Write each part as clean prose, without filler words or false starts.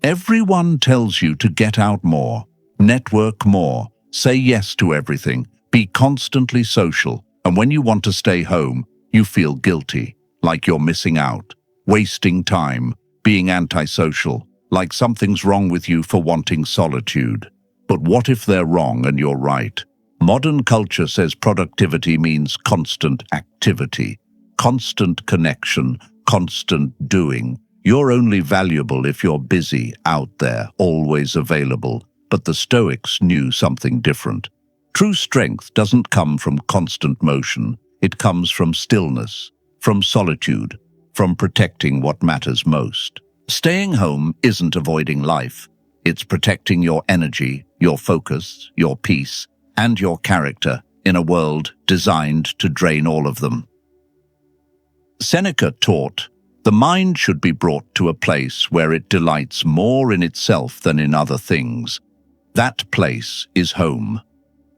Everyone tells you to get out more, network more, say yes to everything, be constantly social, and when you want to stay home, you feel guilty, like you're missing out, wasting time, being antisocial, like something's wrong with you for wanting solitude. But what if they're wrong and you're right? Modern culture says productivity means constant activity, constant connection, constant doing. You're only valuable if you're busy, out there, always available. But the Stoics knew something different. True strength doesn't come from constant motion. It comes from stillness, from solitude, from protecting what matters most. Staying home isn't avoiding life. It's protecting your energy, your focus, your peace, and your character in a world designed to drain all of them. Seneca taught, the mind should be brought to a place where it delights more in itself than in other things. That place is home,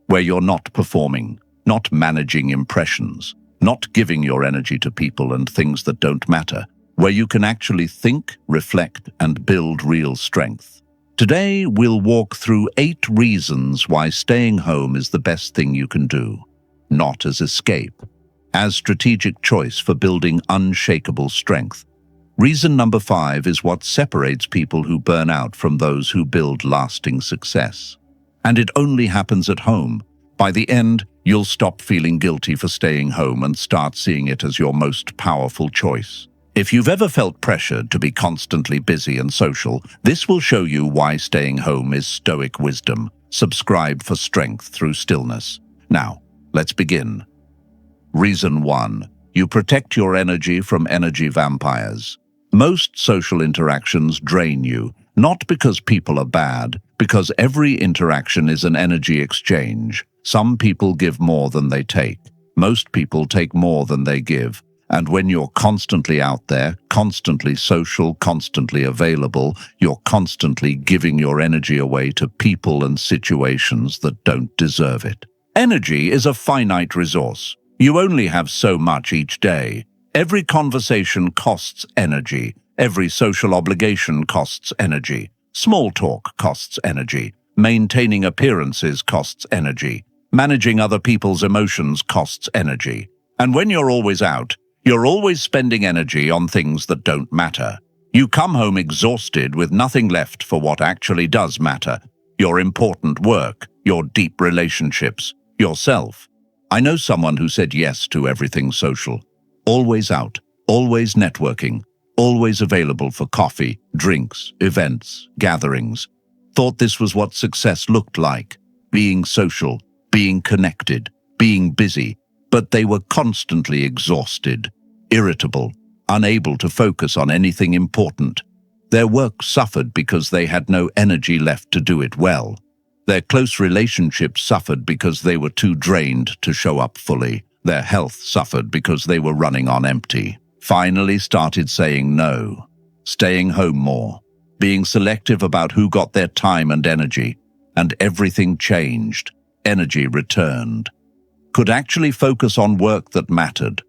where you're not performing, not managing impressions, not giving your energy to people and things that don't matter, where you can actually think, reflect, and build real strength. Today, we'll walk through 8 reasons why staying home is the best thing you can do, not as escape, as strategic choice for building unshakable strength. Reason number 5 is what separates people who burn out from those who build lasting success. And it only happens at home. By the end, you'll stop feeling guilty for staying home and start seeing it as your most powerful choice. If you've ever felt pressured to be constantly busy and social, this will show you why staying home is Stoic wisdom. Subscribe for strength through stillness. Now, let's begin. Reason 1. You protect your energy from energy vampires. Most social interactions drain you, not because people are bad, because every interaction is an energy exchange. Some people give more than they take. Most people take more than they give. And when you're constantly out there, constantly social, constantly available, you're constantly giving your energy away to people and situations that don't deserve it. Energy is a finite resource. You only have so much each day. Every conversation costs energy. Every social obligation costs energy. Small talk costs energy. Maintaining appearances costs energy. Managing other people's emotions costs energy. And when you're always out, you're always spending energy on things that don't matter. You come home exhausted with nothing left for what actually does matter. Your important work, your deep relationships, yourself. I know someone who said yes to everything social. Always out, always networking, always available for coffee, drinks, events, gatherings. Thought this was what success looked like. Being social, being connected, being busy. But they were constantly exhausted, irritable, unable to focus on anything important. Their work suffered because they had no energy left to do it well. Their close relationships suffered because they were too drained to show up fully. Their health suffered because they were running on empty. Finally started saying no, staying home more, being selective about who got their time and energy, and everything changed. Energy returned. Could actually focus on work that mattered.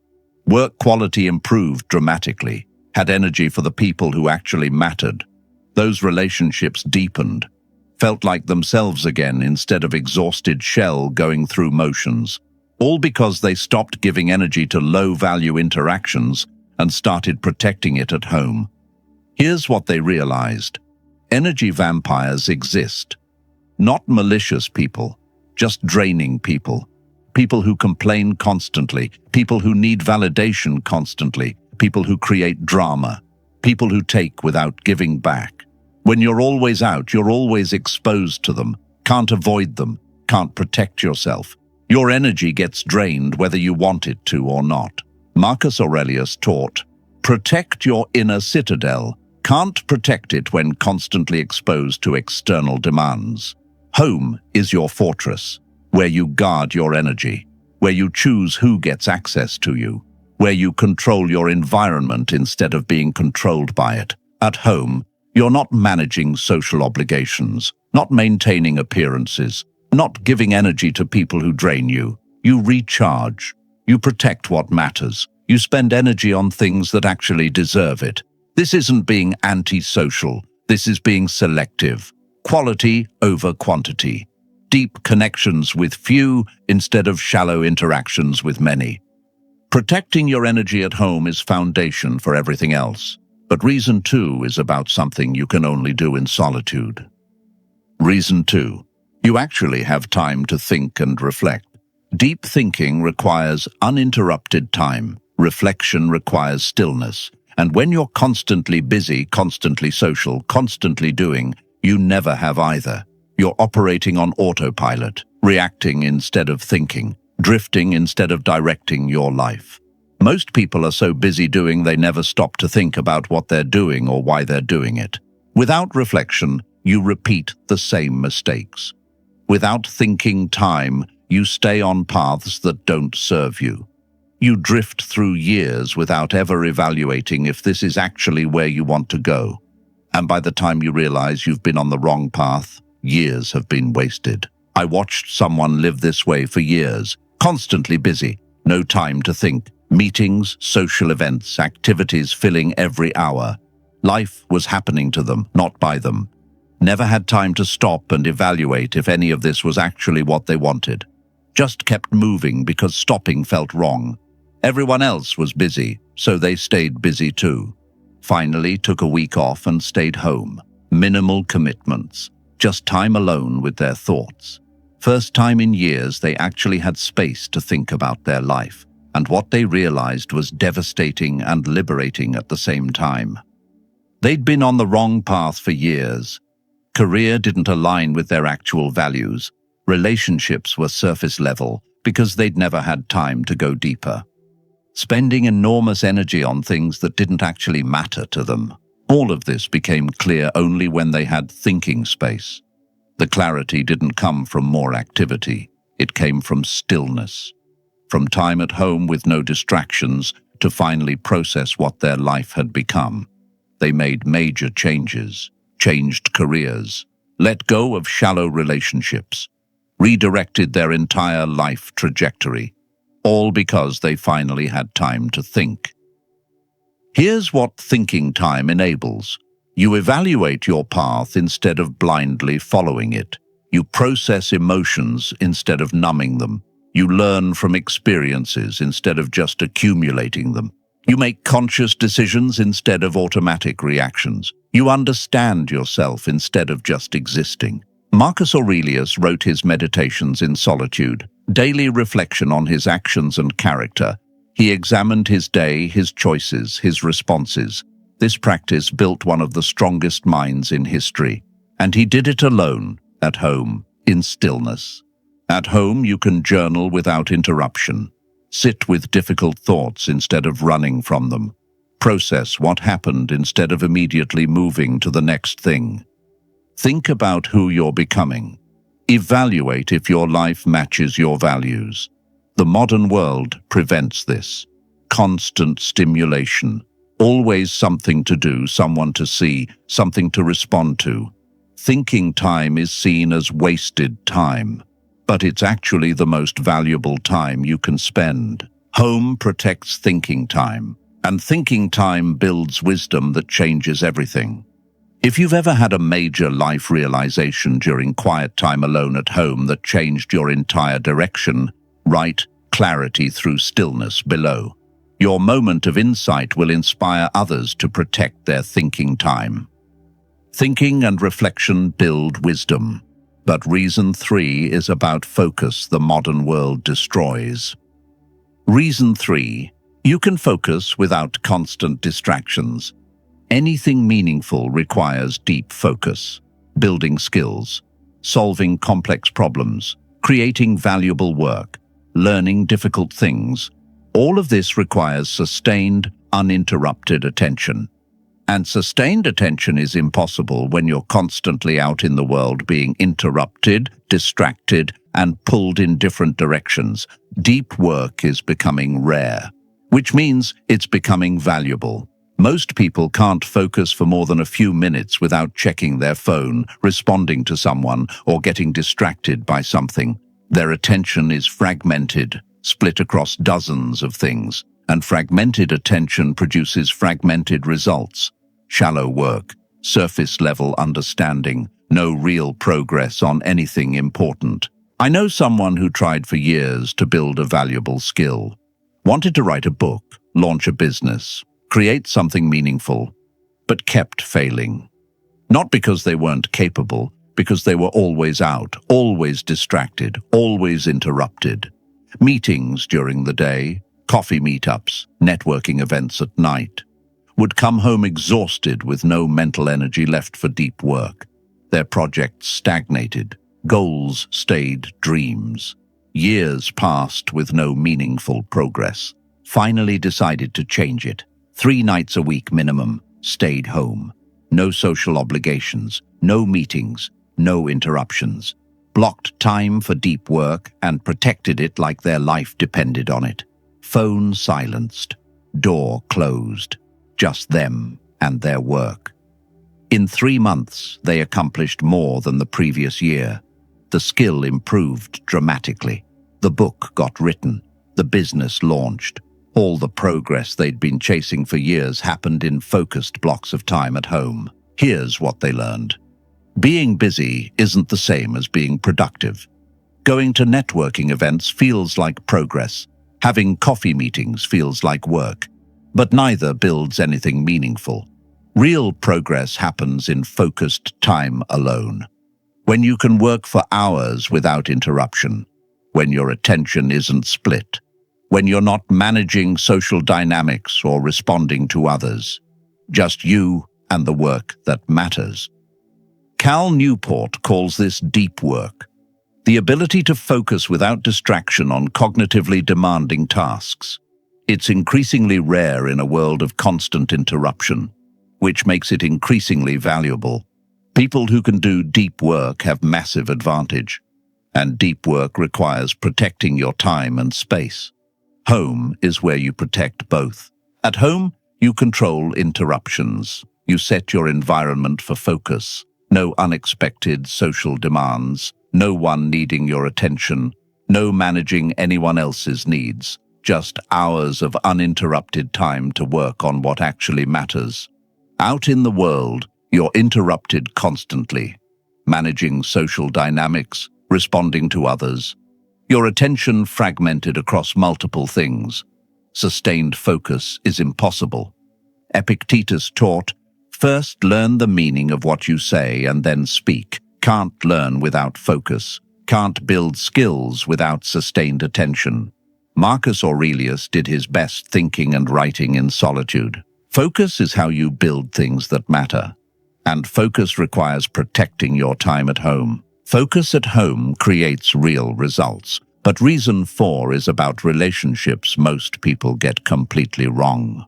Work quality improved dramatically, had energy for the people who actually mattered. Those relationships deepened, felt like themselves again instead of exhausted shell going through motions, all because they stopped giving energy to low-value interactions and started protecting it at home. Here's what they realized. Energy vampires exist. Not malicious people, just draining people. People who complain constantly, people who need validation constantly, people who create drama, people who take without giving back. When you're always out, you're always exposed to them, can't avoid them, can't protect yourself. Your energy gets drained whether you want it to or not. Marcus Aurelius taught, protect your inner citadel, can't protect it when constantly exposed to external demands. Home is your fortress, where you guard your energy, where you choose who gets access to you, where you control your environment instead of being controlled by it. At home, you're not managing social obligations, not maintaining appearances, not giving energy to people who drain you. You recharge. You protect what matters. You spend energy on things that actually deserve it. This isn't being anti-social. This is being selective, quality over quantity, deep connections with few instead of shallow interactions with many. Protecting your energy at home is foundation for everything else. But reason 2 is about something you can only do in solitude. Reason 2. You actually have time to think and reflect. Deep thinking requires uninterrupted time. Reflection requires stillness. And when you're constantly busy, constantly social, constantly doing, you never have either. You're operating on autopilot, reacting instead of thinking, drifting instead of directing your life. Most people are so busy doing they never stop to think about what they're doing or why they're doing it. Without reflection, you repeat the same mistakes. Without thinking time, you stay on paths that don't serve you. You drift through years without ever evaluating if this is actually where you want to go. And by the time you realize you've been on the wrong path, years have been wasted. I watched someone live this way for years, constantly busy, no time to think. Meetings, social events, activities filling every hour. Life was happening to them, not by them. Never had time to stop and evaluate if any of this was actually what they wanted. Just kept moving because stopping felt wrong. Everyone else was busy, so they stayed busy too. Finally took a week off and stayed home. Minimal commitments, just time alone with their thoughts. First time in years they actually had space to think about their life. And what they realized was devastating and liberating at the same time. They'd been on the wrong path for years. Career didn't align with their actual values. Relationships were surface level because they'd never had time to go deeper. Spending enormous energy on things that didn't actually matter to them. All of this became clear only when they had thinking space. The clarity didn't come from more activity. It came from stillness. From time at home with no distractions to finally process what their life had become. They made major changes, changed careers, let go of shallow relationships, redirected their entire life trajectory, all because they finally had time to think. Here's what thinking time enables. You evaluate your path instead of blindly following it. You process emotions instead of numbing them. You learn from experiences instead of just accumulating them. You make conscious decisions instead of automatic reactions. You understand yourself instead of just existing. Marcus Aurelius wrote his Meditations in Solitude, daily reflection on his actions and character. He examined his day, his choices, his responses. This practice built one of the strongest minds in history. And he did it alone, at home, in stillness. At home, you can journal without interruption, sit with difficult thoughts instead of running from them, process what happened instead of immediately moving to the next thing. Think about who you're becoming. Evaluate if your life matches your values. The modern world prevents this. Constant stimulation, always something to do, someone to see, something to respond to. Thinking time is seen as wasted time. But it's actually the most valuable time you can spend. Home protects thinking time, and thinking time builds wisdom that changes everything. If you've ever had a major life realization during quiet time alone at home that changed your entire direction, write clarity through stillness below. Your moment of insight will inspire others to protect their thinking time. Thinking and reflection build wisdom. But reason 3 is about focus the modern world destroys. Reason 3. You can focus without constant distractions. Anything meaningful requires deep focus, building skills, solving complex problems, creating valuable work, learning difficult things. All of this requires sustained, uninterrupted attention. And sustained attention is impossible when you're constantly out in the world being interrupted, distracted, and pulled in different directions. Deep work is becoming rare, which means it's becoming valuable. Most people can't focus for more than a few minutes without checking their phone, responding to someone, or getting distracted by something. Their attention is fragmented, split across dozens of things. And fragmented attention produces fragmented results. Shallow work, surface-level understanding, no real progress on anything important. I know someone who tried for years to build a valuable skill, wanted to write a book, launch a business, create something meaningful, but kept failing. Not because they weren't capable, because they were always out, always distracted, always interrupted. Meetings during the day, coffee meetups, networking events at night. Would come home exhausted with no mental energy left for deep work. Their projects stagnated, goals stayed dreams. Years passed with no meaningful progress. Finally decided to change it. 3 nights a week minimum, stayed home. No social obligations, no meetings, no interruptions. Blocked time for deep work and protected it like their life depended on it. Phone silenced, door closed. Just them and their work. In 3 months, they accomplished more than the previous year. The skill improved dramatically. The book got written. The business launched. All the progress they'd been chasing for years happened in focused blocks of time at home. Here's what they learned. Being busy isn't the same as being productive. Going to networking events feels like progress. Having coffee meetings feels like work. But neither builds anything meaningful. Real progress happens in focused time alone. When you can work for hours without interruption. When your attention isn't split. When you're not managing social dynamics or responding to others. Just you and the work that matters. Cal Newport calls this deep work. The ability to focus without distraction on cognitively demanding tasks. It's increasingly rare in a world of constant interruption, which makes it increasingly valuable. People who can do deep work have massive advantage, and deep work requires protecting your time and space. Home is where you protect both. At home, you control interruptions. You set your environment for focus. No unexpected social demands, no one needing your attention, no managing anyone else's needs. Just hours of uninterrupted time to work on what actually matters. Out in the world, you're interrupted constantly, managing social dynamics, responding to others. Your attention fragmented across multiple things. Sustained focus is impossible. Epictetus taught, first learn the meaning of what you say and then speak. Can't learn without focus. Can't build skills without sustained attention. Marcus Aurelius did his best thinking and writing in solitude. Focus is how you build things that matter. And focus requires protecting your time at home. Focus at home creates real results. But reason 4 is about relationships most people get completely wrong.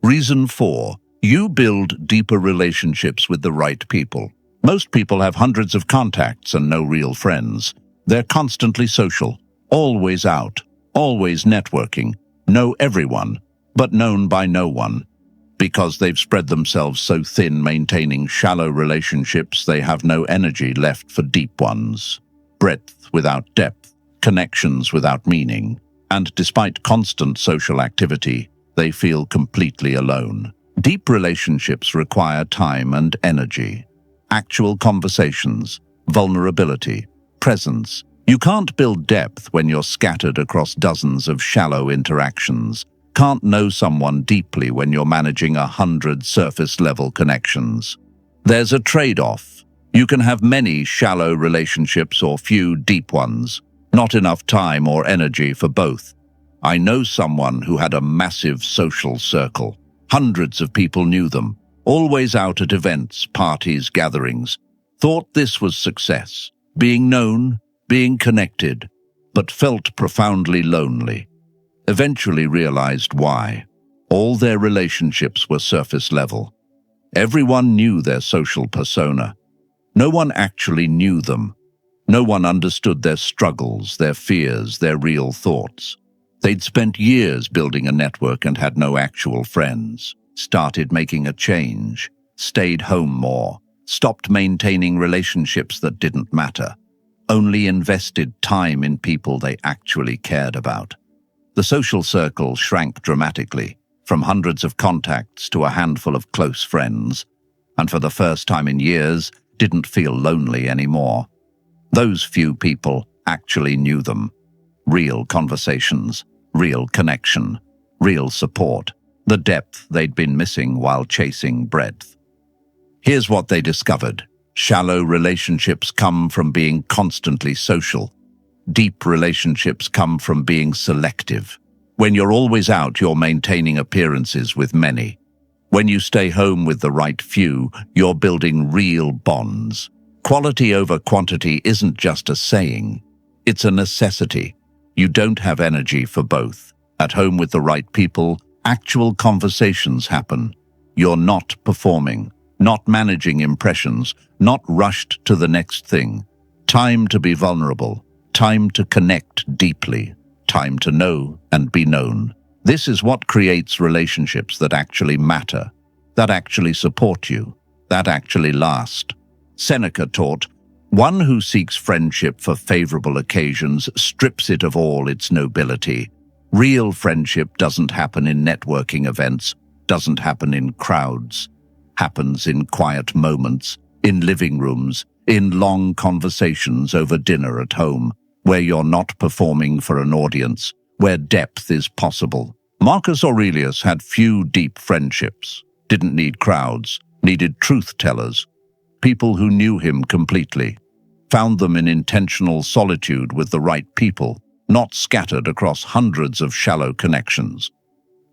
Reason 4. You build deeper relationships with the right people. Most people have hundreds of contacts and no real friends. They're constantly social, always out. Always networking, know everyone, but known by no one. Because they've spread themselves so thin maintaining shallow relationships, they have no energy left for deep ones. Breadth without depth, connections without meaning. And despite constant social activity, they feel completely alone. Deep relationships require time and energy. Actual conversations, vulnerability, presence. You can't build depth when you're scattered across dozens of shallow interactions. Can't know someone deeply when you're managing 100 surface-level connections. There's a trade-off. You can have many shallow relationships or few deep ones. Not enough time or energy for both. I know someone who had a massive social circle. Hundreds of people knew them. Always out at events, parties, gatherings. Thought this was success. Being known, being connected, but felt profoundly lonely. Eventually realized why. All their relationships were surface level. Everyone knew their social persona. No one actually knew them. No one understood their struggles, their fears, their real thoughts. They'd spent years building a network and had no actual friends. Started making a change. Stayed home more. Stopped maintaining relationships that didn't matter. Only invested time in people they actually cared about. The social circle shrank dramatically, from hundreds of contacts to a handful of close friends. and for the first time in years, didn't feel lonely anymore. Those few people actually knew them. Real conversations, real connection, real support, the depth they'd been missing while chasing breadth. Here's what they discovered. Shallow relationships come from being constantly social. Deep relationships come from being selective. When you're always out, you're maintaining appearances with many. When you stay home with the right few, you're building real bonds. Quality over quantity isn't just a saying, it's a necessity. You don't have energy for both. At home with the right people, actual conversations happen. You're not performing, not managing impressions, not rushed to the next thing. Time to be vulnerable, time to connect deeply, time to know and be known. This is what creates relationships that actually matter, that actually support you, that actually last. Seneca taught, "One who seeks friendship for favorable occasions strips it of all its nobility." Real friendship doesn't happen in networking events, doesn't happen in crowds, happens in quiet moments, in living rooms, in long conversations over dinner at home, where you're not performing for an audience, where depth is possible. Marcus Aurelius had few deep friendships, didn't need crowds, needed truth-tellers, people who knew him completely, found them in intentional solitude with the right people, not scattered across hundreds of shallow connections.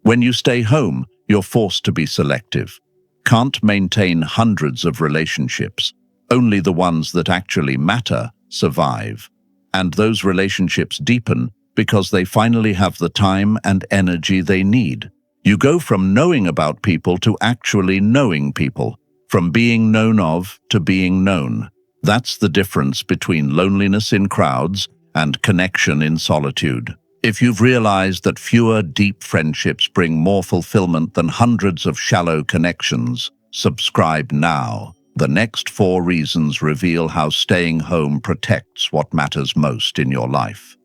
When you stay home, you're forced to be selective. Can't maintain hundreds of relationships. Only the ones that actually matter survive. And those relationships deepen because they finally have the time and energy they need. You go from knowing about people to actually knowing people, from being known of to being known. That's the difference between loneliness in crowds and connection in solitude. If you've realized that fewer deep friendships bring more fulfillment than hundreds of shallow connections, subscribe now. The next 4 reasons reveal how staying home protects what matters most in your life.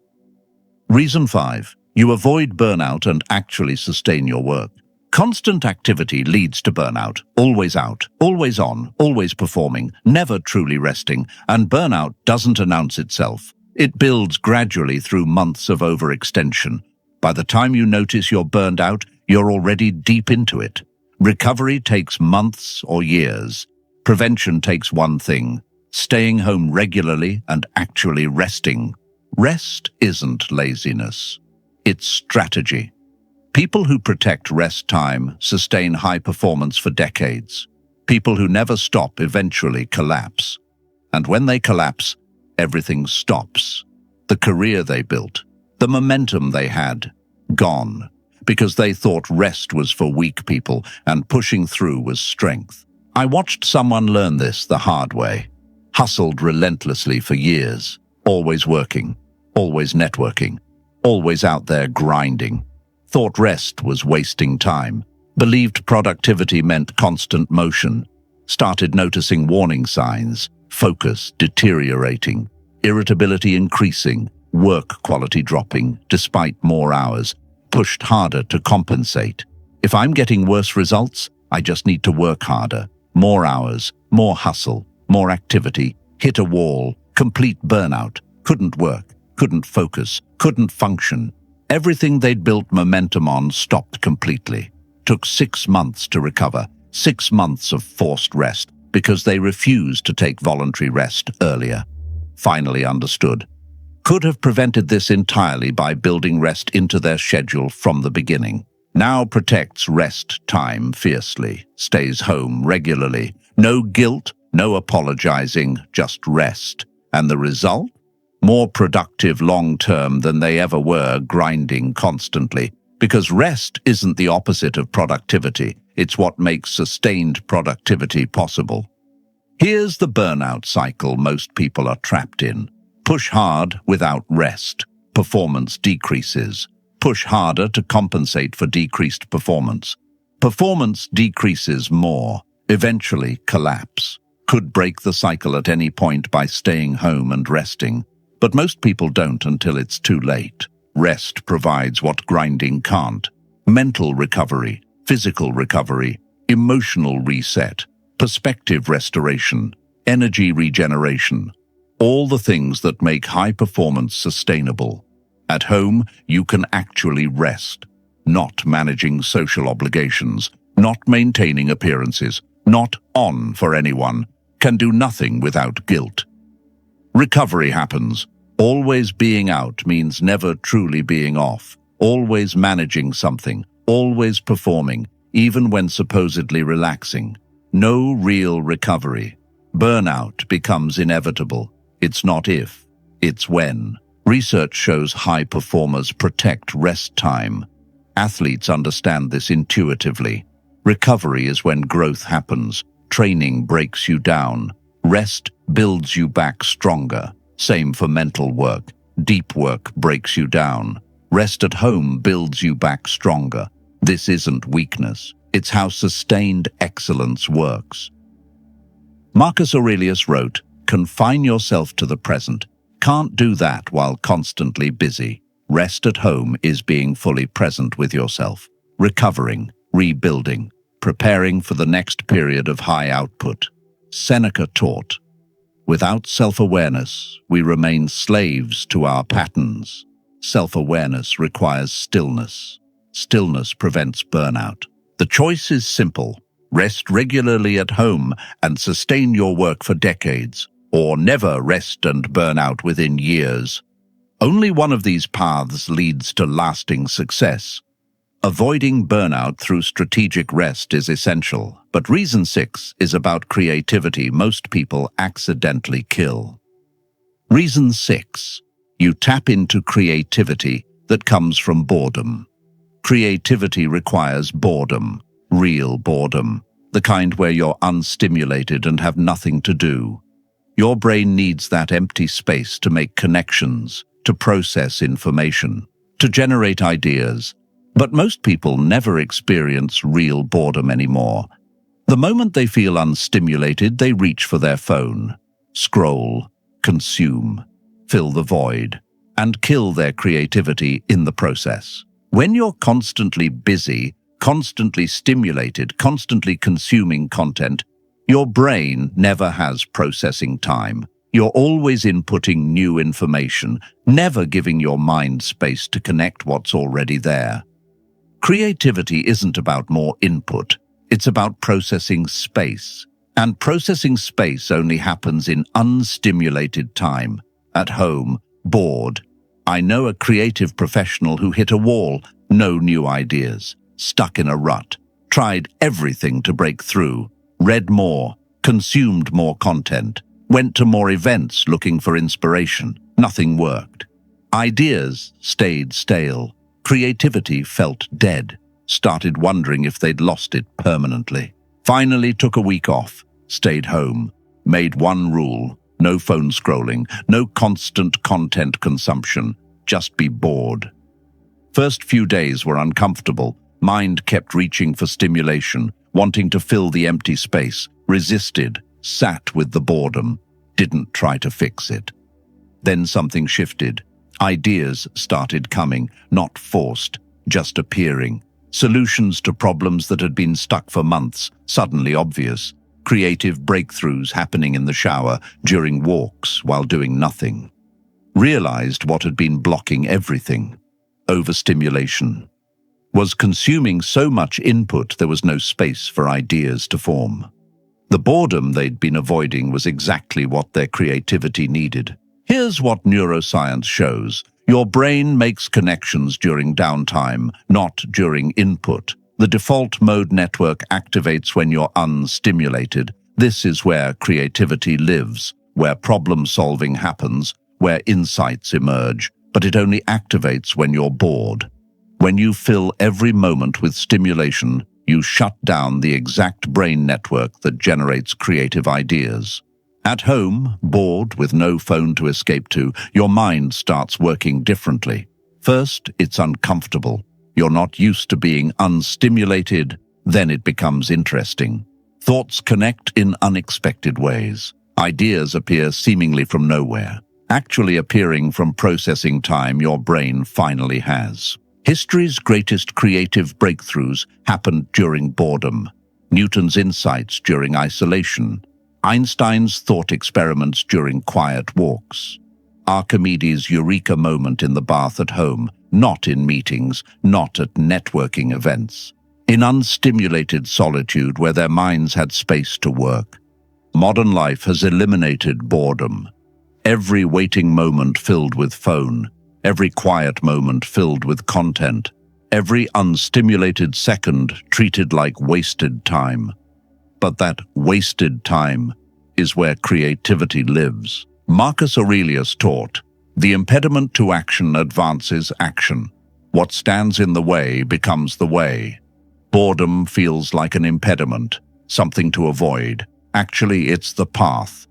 Reason 5. You avoid burnout and actually sustain your work. Constant activity leads to burnout. Always out, always on, always performing, never truly resting, and burnout doesn't announce itself. It builds gradually through months of overextension. By the time you notice you're burned out, you're already deep into it. Recovery takes months or years. Prevention takes one thing: staying home regularly and actually resting. Rest isn't laziness. It's strategy. People who protect rest time sustain high performance for decades. People who never stop eventually collapse. And when they collapse, everything stops. The career they built, the momentum they had, gone. Because they thought rest was for weak people and pushing through was strength. I watched someone learn this the hard way. Hustled relentlessly for years, always working, always networking, always out there grinding. Thought rest was wasting time. Believed productivity meant constant motion. Started noticing warning signs: focus deteriorating, irritability increasing, work quality dropping despite more hours. Pushed harder to compensate. If I'm getting worse results, I just need to work harder. More hours, more hustle, more activity. Hit a wall, complete burnout. Couldn't work, couldn't focus, couldn't function. Everything they'd built momentum on stopped completely. Took 6 months to recover, 6 months of forced rest, because they refused to take voluntary rest earlier. Finally understood. Could have prevented this entirely by building rest into their schedule from the beginning. Now protects rest time fiercely, stays home regularly. No guilt, no apologizing, just rest. And the result? More productive long-term than they ever were grinding constantly. Because rest isn't the opposite of productivity. It's what makes sustained productivity possible. Here's the burnout cycle most people are trapped in. Push hard without rest. Performance decreases. Push harder to compensate for decreased performance. Performance decreases more. Eventually collapse. Could break the cycle at any point by staying home and resting. But most people don't until it's too late. Rest provides what grinding can't. Mental recovery, physical recovery, emotional reset. perspective restoration, energy regeneration, all the things that make high performance sustainable. At home, you can actually rest, not managing social obligations, not maintaining appearances, not on for anyone, can do nothing without guilt. Recovery happens. Always being out means never truly being off, always managing something, always performing, even when supposedly relaxing. No real recovery. Burnout becomes inevitable. It's not if, it's when. Research shows high performers protect rest time. Athletes understand this intuitively. Recovery is when growth happens. Training breaks you down. Rest builds you back stronger. Same for mental work. Deep work breaks you down. Rest at home builds you back stronger. This isn't weakness. It's how sustained excellence works. Marcus Aurelius wrote, "Confine yourself to the present. Can't do that while constantly busy. Rest at home is being fully present with yourself, recovering, rebuilding, preparing for the next period of high output." Seneca taught, "Without self-awareness, we remain slaves to our patterns. Self-awareness requires stillness. Stillness prevents burnout." The choice is simple. Rest regularly at home and sustain your work for decades, or never rest and burn out within years. Only one of these paths leads to lasting success. Avoiding burnout through strategic rest is essential, but reason 6 is about creativity most people accidentally kill. Reason 6. You tap into creativity that comes from boredom. Creativity requires boredom, real boredom, the kind where you're unstimulated and have nothing to do. Your brain needs that empty space to make connections, to process information, to generate ideas. But most people never experience real boredom anymore. The moment they feel unstimulated, they reach for their phone, scroll, consume, fill the void, and kill their creativity in the process. When you're constantly busy, constantly stimulated, constantly consuming content, your brain never has processing time. You're always inputting new information, never giving your mind space to connect what's already there. Creativity isn't about more input, it's about processing space. And processing space only happens in unstimulated time, at home, bored. I know a creative professional who hit a wall, no new ideas, stuck in a rut, tried everything to break through, read more, consumed more content, went to more events looking for inspiration. Nothing worked. Ideas stayed stale. Creativity felt dead. Started wondering if they'd lost it permanently. Finally took a week off, stayed home, made one rule: no phone scrolling, no constant content consumption, just be bored. First few days were uncomfortable. Mind kept reaching for stimulation, wanting to fill the empty space, resisted, sat with the boredom, didn't try to fix it. Then something shifted. Ideas started coming, not forced, just appearing. Solutions to problems that had been stuck for months, suddenly obvious. Creative breakthroughs happening in the shower, during walks, while doing nothing. Realized what had been blocking everything. Overstimulation. Was consuming so much input there was no space for ideas to form. The boredom they'd been avoiding was exactly what their creativity needed. Here's what neuroscience shows. Your brain makes connections during downtime, not during input. The default mode network activates when you're unstimulated. This is where creativity lives, where problem-solving happens, where insights emerge, but it only activates when you're bored. When you fill every moment with stimulation, you shut down the exact brain network that generates creative ideas. At home, bored, with no phone to escape to, your mind starts working differently. First, it's uncomfortable. You're not used to being unstimulated. Then it becomes interesting. Thoughts connect in unexpected ways. Ideas appear seemingly from nowhere, actually appearing from processing time your brain finally has. History's greatest creative breakthroughs happened during boredom. Newton's insights during isolation, Einstein's thought experiments during quiet walks, Archimedes' eureka moment in the bath at home, not in meetings, not at networking events, in unstimulated solitude where their minds had space to work. Modern life has eliminated boredom. Every waiting moment filled with phone, every quiet moment filled with content, every unstimulated second treated like wasted time. But that wasted time is where creativity lives. Marcus Aurelius taught, "The impediment to action advances action. What stands in the way becomes the way." Boredom feels like an impediment, something to avoid. Actually, it's the path.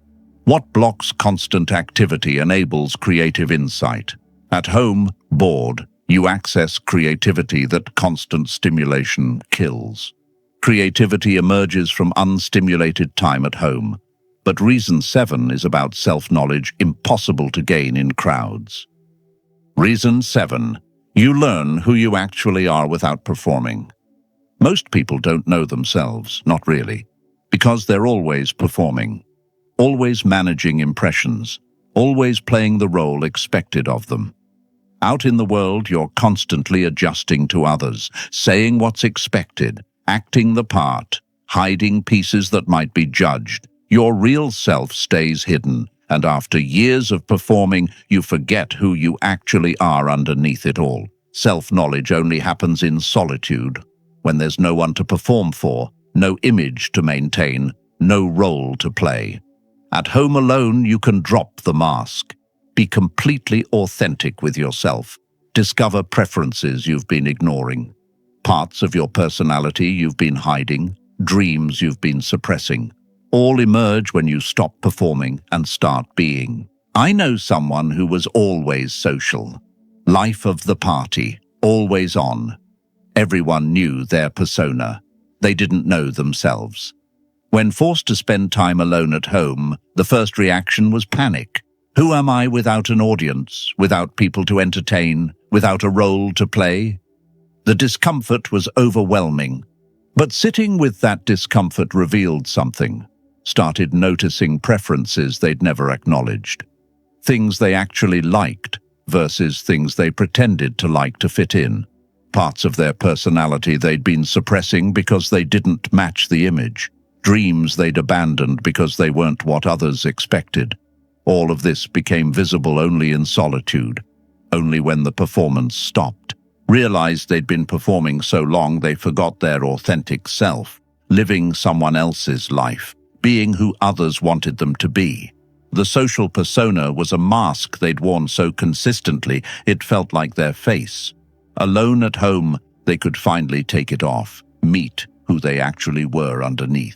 What blocks constant activity enables creative insight. At home, bored, you access creativity that constant stimulation kills. Creativity emerges from unstimulated time at home. But reason 7 is about self-knowledge impossible to gain in crowds. Reason 7. You learn who you actually are without performing. Most people don't know themselves, not really, because they're always performing, always managing impressions, always playing the role expected of them. Out in the world, you're constantly adjusting to others, saying what's expected, acting the part, hiding pieces that might be judged. Your real self stays hidden, and after years of performing, you forget who you actually are underneath it all. Self-knowledge only happens in solitude, when there's no one to perform for, no image to maintain, no role to play. At home alone, you can drop the mask. Be completely authentic with yourself. Discover preferences you've been ignoring, parts of your personality you've been hiding, dreams you've been suppressing. All emerge when you stop performing and start being. I know someone who was always social. Life of the party, always on. Everyone knew their persona. They didn't know themselves. When forced to spend time alone at home, the first reaction was panic. Who am I without an audience, without people to entertain, without a role to play? The discomfort was overwhelming. But sitting with that discomfort revealed something. Started noticing preferences they'd never acknowledged. Things they actually liked versus things they pretended to like to fit in. Parts of their personality they'd been suppressing because they didn't match the image. Dreams they'd abandoned because they weren't what others expected. All of this became visible only in solitude, only when the performance stopped. Realized they'd been performing so long they forgot their authentic self, living someone else's life, being who others wanted them to be. The social persona was a mask they'd worn so consistently it felt like their face. Alone at home, they could finally take it off, meet who they actually were underneath.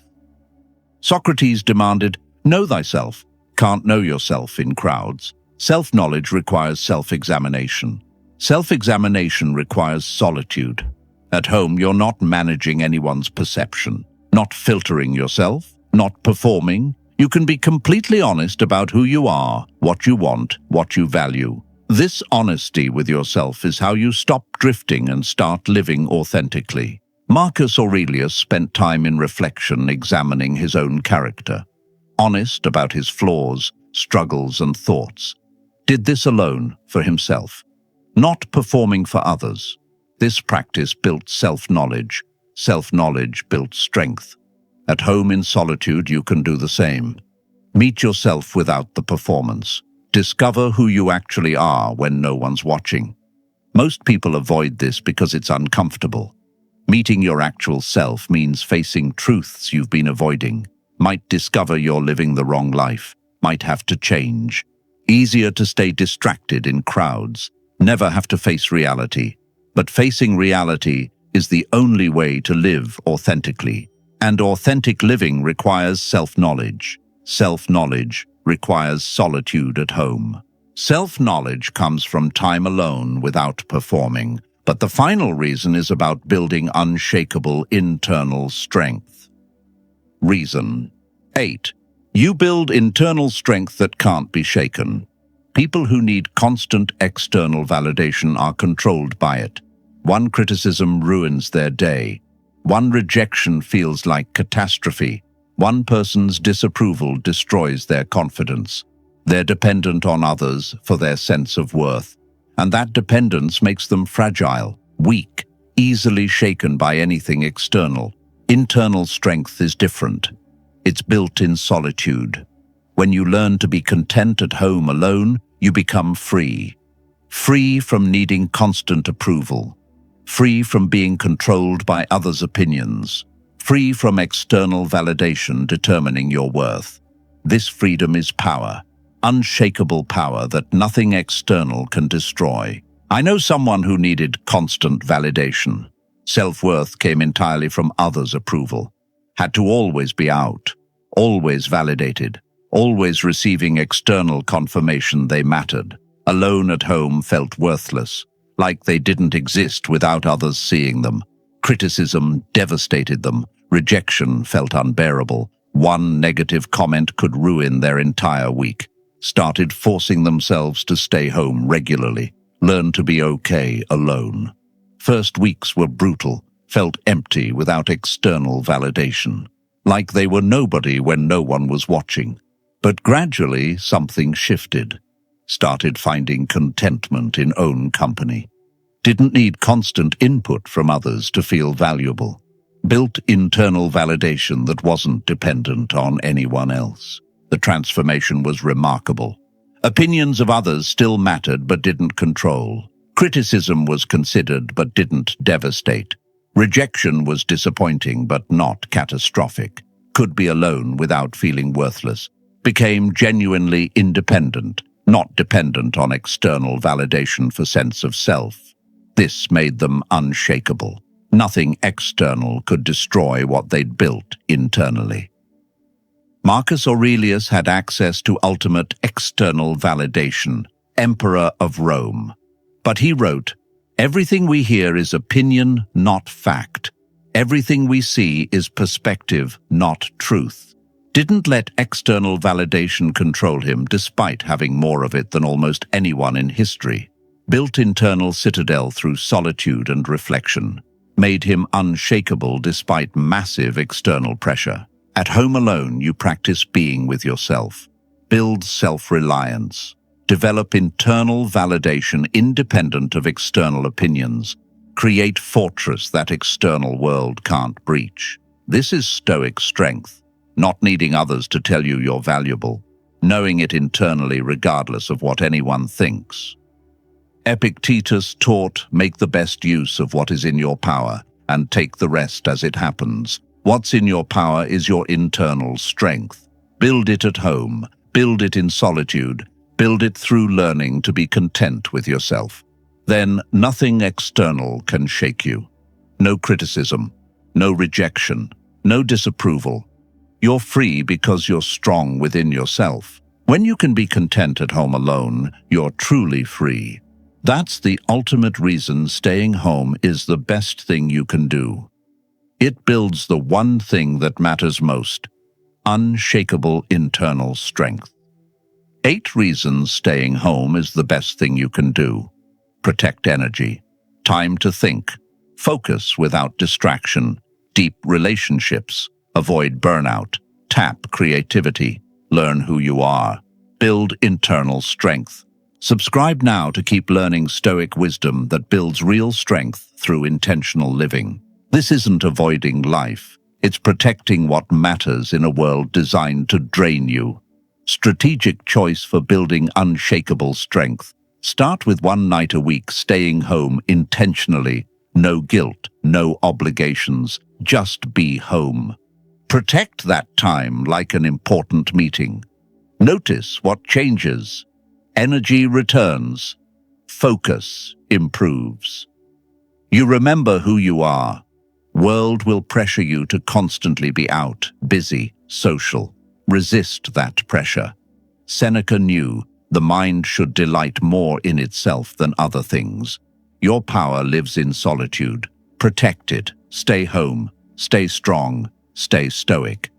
Socrates demanded, "Know thyself." Can't know yourself in crowds. Self-knowledge requires self-examination. Self-examination requires solitude. At home, you're not managing anyone's perception, not filtering yourself, not performing. You can be completely honest about who you are, what you want, what you value. This honesty with yourself is how you stop drifting and start living authentically. Marcus Aurelius spent time in reflection, examining his own character. Honest about his flaws, struggles, and thoughts. Did this alone for himself, not performing for others. This practice built self-knowledge. Self-knowledge built strength. At home in solitude, you can do the same. Meet yourself without the performance. Discover who you actually are when no one's watching. Most people avoid this because it's uncomfortable. Meeting your actual self means facing truths you've been avoiding. Might discover you're living the wrong life, might have to change. Easier to stay distracted in crowds, never have to face reality. But facing reality is the only way to live authentically. And authentic living requires self-knowledge. Self-knowledge requires solitude at home. Self-knowledge comes from time alone without performing. But the final reason is about building unshakable internal strength. Reason 8. You build internal strength that can't be shaken. People who need constant external validation are controlled by it. One criticism ruins their day. One rejection feels like catastrophe. One person's disapproval destroys their confidence. They're dependent on others for their sense of worth, and that dependence makes them fragile, weak, easily shaken by anything external. Internal strength is different. It's built in solitude. When you learn to be content at home alone, you become free. Free from needing constant approval. Free from being controlled by others' opinions. Free from external validation determining your worth. This freedom is power. Unshakable power that nothing external can destroy. I know someone who needed constant validation. Self-worth came entirely from others' approval. Had to always be out, always validated, always receiving external confirmation they mattered. Alone at home felt worthless, like they didn't exist without others seeing them. Criticism devastated them. Rejection felt unbearable. One negative comment could ruin their entire week. Started forcing themselves to stay home regularly. Learn to be okay alone. First weeks were brutal, felt empty without external validation. Like they were nobody when no one was watching. But gradually something shifted. Started finding contentment in own company. Didn't need constant input from others to feel valuable. Built internal validation that wasn't dependent on anyone else. The transformation was remarkable. Opinions of others still mattered but didn't control. Criticism was considered but didn't devastate. Rejection was disappointing but not catastrophic. Could be alone without feeling worthless. Became genuinely independent, not dependent on external validation for sense of self. This made them unshakable. Nothing external could destroy what they'd built internally. Marcus Aurelius had access to ultimate external validation, Emperor of Rome. But he wrote, "Everything we hear is opinion, not fact. Everything we see is perspective, not truth." Didn't let external validation control him despite having more of it than almost anyone in history. Built internal citadel through solitude and reflection. Made him unshakable despite massive external pressure. At home alone, you practice being with yourself. Build self-reliance. Develop internal validation independent of external opinions. Create fortress that external world can't breach. This is Stoic strength. Not needing others to tell you you're valuable. Knowing it internally regardless of what anyone thinks. Epictetus taught, make the best use of what is in your power and take the rest as it happens. What's in your power is your internal strength. Build it at home. Build it in solitude. Build it through learning to be content with yourself. Then nothing external can shake you. No criticism, no rejection, no disapproval. You're free because you're strong within yourself. When you can be content at home alone, you're truly free. That's the ultimate reason staying home is the best thing you can do. It builds the one thing that matters most, unshakable internal strength. 8 reasons staying home is the best thing you can do. Protect energy, time to think, focus without distraction, deep relationships, avoid burnout, tap creativity, learn who you are, build internal strength. Subscribe now to keep learning Stoic wisdom that builds real strength through intentional living. This isn't avoiding life, it's protecting what matters in a world designed to drain you. Strategic choice for building unshakable strength. Start with 1 night a week staying home intentionally. No guilt, no obligations, just be home. Protect that time like an important meeting. Notice what changes. Energy returns. Focus improves. You remember who you are. World will pressure you to constantly be out, busy, social. Resist that pressure. Seneca knew the mind should delight more in itself than other things. Your power lives in solitude. Protect it. Stay home. Stay strong. Stay stoic.